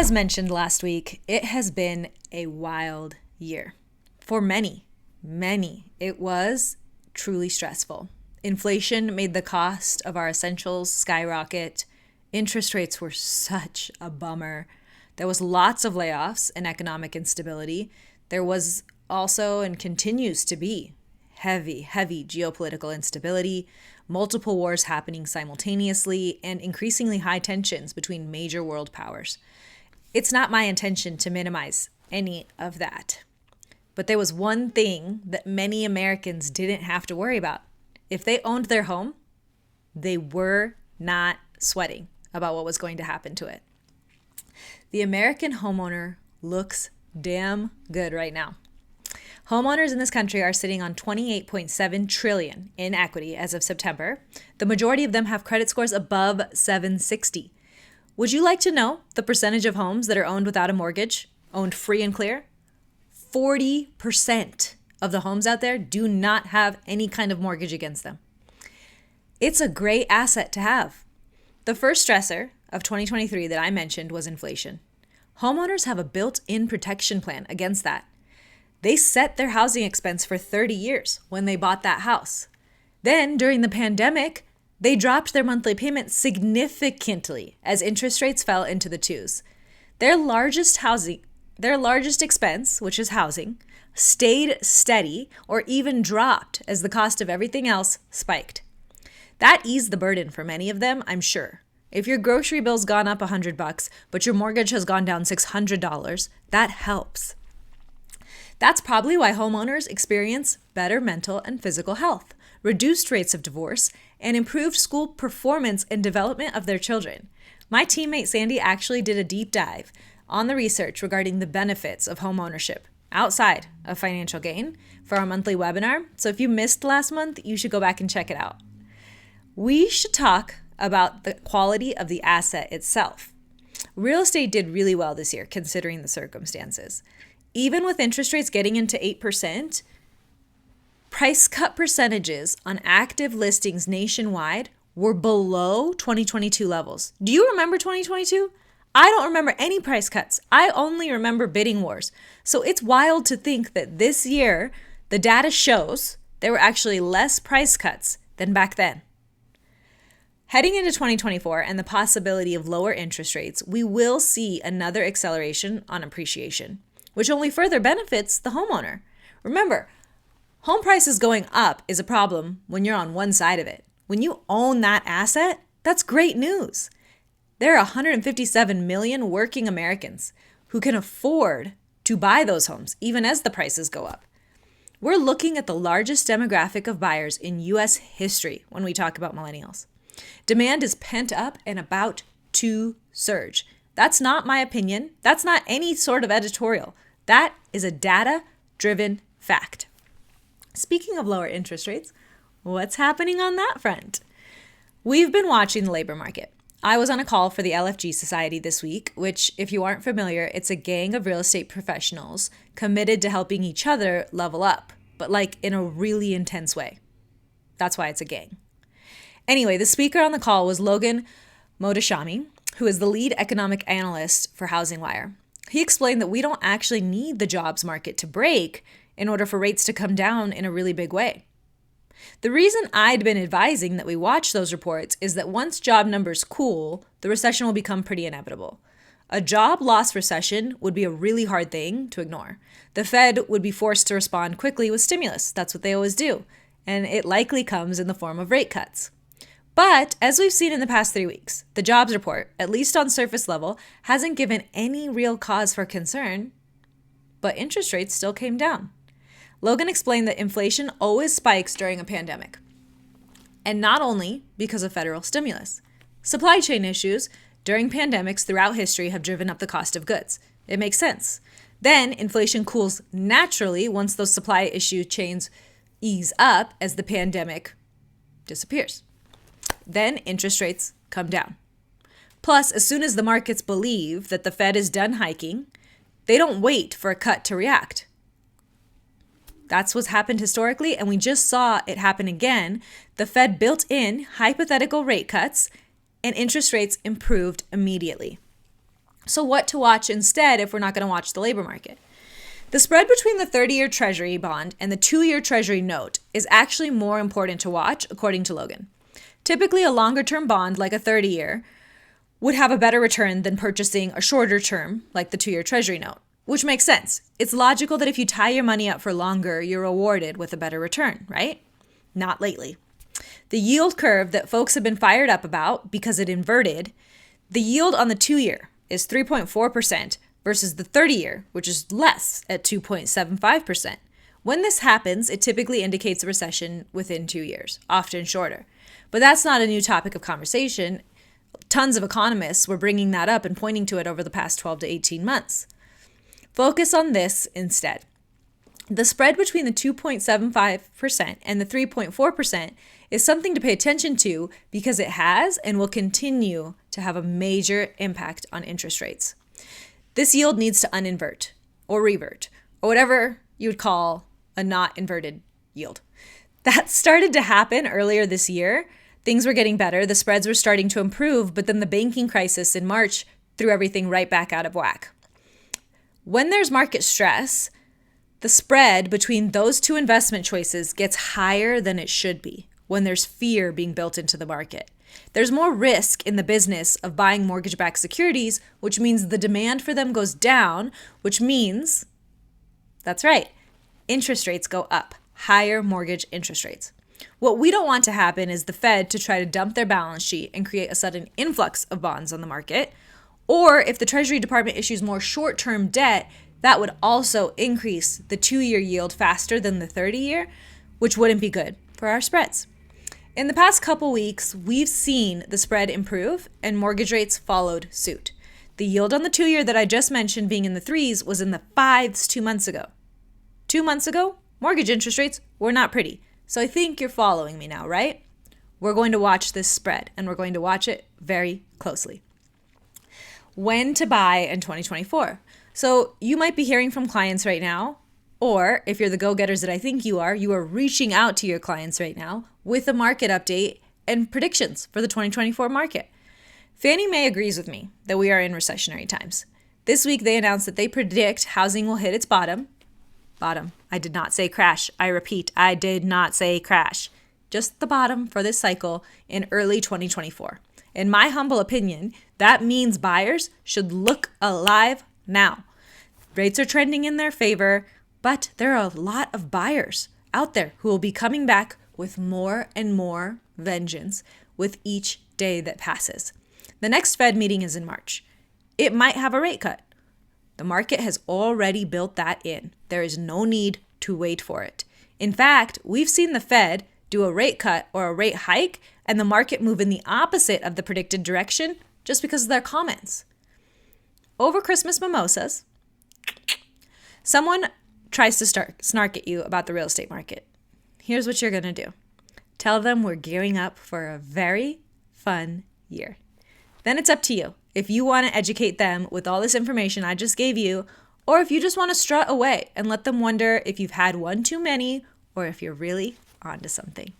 As mentioned last week, it has been a wild year. For many, it was truly stressful. Inflation made the cost of our essentials skyrocket. Interest rates were such a bummer. There was lots of layoffs and economic instability. There was also and continues to be heavy geopolitical instability, multiple wars happening simultaneously, and increasingly high tensions between major world powers. It's not my intention to minimize any of that. But there was one thing that many Americans didn't have to worry about. If they owned their home, they were not sweating about what was going to happen to it. The American homeowner looks damn good right now. Homeowners in this country are sitting on $28.7 trillion in equity as of September. The majority of them have credit scores above 760. Would you like to know the percentage of homes that are owned without a mortgage, owned free and clear? 40% of the homes out there do not have any kind of mortgage against them. It's a great asset to have. The first stressor of 2023 that I mentioned was inflation. Homeowners have a built-in protection plan against that. They set their housing expense for 30 years when they bought that house. Then, during the pandemic, they dropped their monthly payment significantly as interest rates fell into the twos. Their largest expense, which is housing, stayed steady or even dropped as the cost of everything else spiked. That eased the burden for many of them, I'm sure. If your grocery bill's gone up $100, but your mortgage has gone down $600, that helps. That's probably why homeowners experience better mental and physical health, reduced rates of divorce, and improved school performance and development of their children. My teammate Sandy actually did a deep dive on the research regarding the benefits of home ownership outside of financial gain for our monthly webinar. So if you missed last month, you should go back and check it out. We should talk about the quality of the asset itself. Real estate did really well this year, considering the circumstances. Even with interest rates getting into 8%, price cut percentages on active listings nationwide were below 2022 levels. Do you remember 2022? I don't remember any price cuts. I only remember bidding wars. So it's wild to think that this year, the data shows there were actually less price cuts than back then. Heading into 2024 and the possibility of lower interest rates, we will see another acceleration on appreciation, which only further benefits the homeowner. Remember, home prices going up is a problem when you're on one side of it. When you own that asset, that's great news. There are 157 million working Americans who can afford to buy those homes, even as the prices go up. We're looking at the largest demographic of buyers in U.S. history when we talk about millennials. Demand is pent up and about to surge. That's not my opinion. That's not any sort of editorial. That is a data-driven fact. Speaking of lower interest rates, what's happening on that front? We've been watching the labor market. I was on a call for the LFG Society this week, which, if you aren't familiar, it's a gang of real estate professionals committed to helping each other level up, but like in a really intense way. That's why it's a gang. Anyway, the speaker on the call was Logan Mohtashami, who is the lead economic analyst for HousingWire. He explained that we don't actually need the jobs market to break in order for rates to come down in a really big way. The reason I'd been advising that we watch those reports is that once job numbers cool, the recession will become pretty inevitable. A job loss recession would be a really hard thing to ignore. The Fed would be forced to respond quickly with stimulus. That's what they always do. And it likely comes in the form of rate cuts. But as we've seen in the past 3 weeks, the jobs report, at least on surface level, hasn't given any real cause for concern, but interest rates still came down. Logan explained that inflation always spikes during a pandemic, and not only because of federal stimulus. Supply chain issues during pandemics throughout history have driven up the cost of goods. It makes sense. Then inflation cools naturally once those supply issue chains ease up as the pandemic disappears. Then interest rates come down. Plus, as soon as the markets believe that the Fed is done hiking, they don't wait for a cut to react. That's what's happened historically, and we just saw it happen again. The Fed built in hypothetical rate cuts, and interest rates improved immediately. So what to watch instead if we're not going to watch the labor market? The spread between the 30-year Treasury bond and the 2-year Treasury note is actually more important to watch, according to Logan. Typically, a longer-term bond, like a 30-year, would have a better return than purchasing a shorter term, like the 2-year Treasury note, which makes sense. It's logical that if you tie your money up for longer, you're rewarded with a better return, right? Not lately. The yield curve that folks have been fired up about because it inverted, the yield on the 2-year is 3.4% versus the 30-year, which is less at 2.75%. When this happens, it typically indicates a recession within 2 years, often shorter. But that's not a new topic of conversation. Tons of economists were bringing that up and pointing to it over the past 12 to 18 months. Focus on this instead. The spread between the 2.75% and the 3.4% is something to pay attention to because it has and will continue to have a major impact on interest rates. This yield needs to uninvert or revert or whatever you would call a not inverted yield. That started to happen earlier this year. Things were getting better. The spreads were starting to improve, but then the banking crisis in March threw everything right back out of whack. When there's market stress, the spread between those two investment choices gets higher than it should be when there's fear being built into the market. There's more risk in the business of buying mortgage-backed securities, which means the demand for them goes down, which means, that's right, interest rates go up, higher mortgage interest rates. What we don't want to happen is the Fed to try to dump their balance sheet and create a sudden influx of bonds on the market. Or if the Treasury Department issues more short-term debt, that would also increase the 2-year yield faster than the 30-year, which wouldn't be good for our spreads. In the past couple weeks, we've seen the spread improve and mortgage rates followed suit. The yield on the 2-year that I just mentioned being in the 3s was in the 5s 2 months ago. 2 months ago, mortgage interest rates were not pretty. So I think you're following me now, right? We're going to watch this spread and we're going to watch it very closely. When to buy in 2024. So you might be hearing from clients right now, or if you're the go-getters that I think you are reaching out to your clients right now with a market update and predictions for the 2024 market. Fannie Mae agrees with me that we are in recessionary times. This week they announced that they predict housing will hit its bottom. I did not say crash. I repeat, I did not say crash. Just the bottom for this cycle in early 2024. In my humble opinion, that means buyers should look alive now. Rates are trending in their favor, but there are a lot of buyers out there who will be coming back with more and more vengeance with each day that passes. The next Fed meeting is in March. It might have a rate cut. The market has already built that in. There is no need to wait for it. In fact, we've seen the Fed do a rate cut or a rate hike and the market move in the opposite of the predicted direction just because of their comments. Over Christmas mimosas, someone tries to snark at you about the real estate market. Here's what you're going to do. Tell them we're gearing up for a very fun year. Then it's up to you. If you want to educate them with all this information I just gave you, or if you just want to strut away and let them wonder if you've had one too many or if you're really onto something.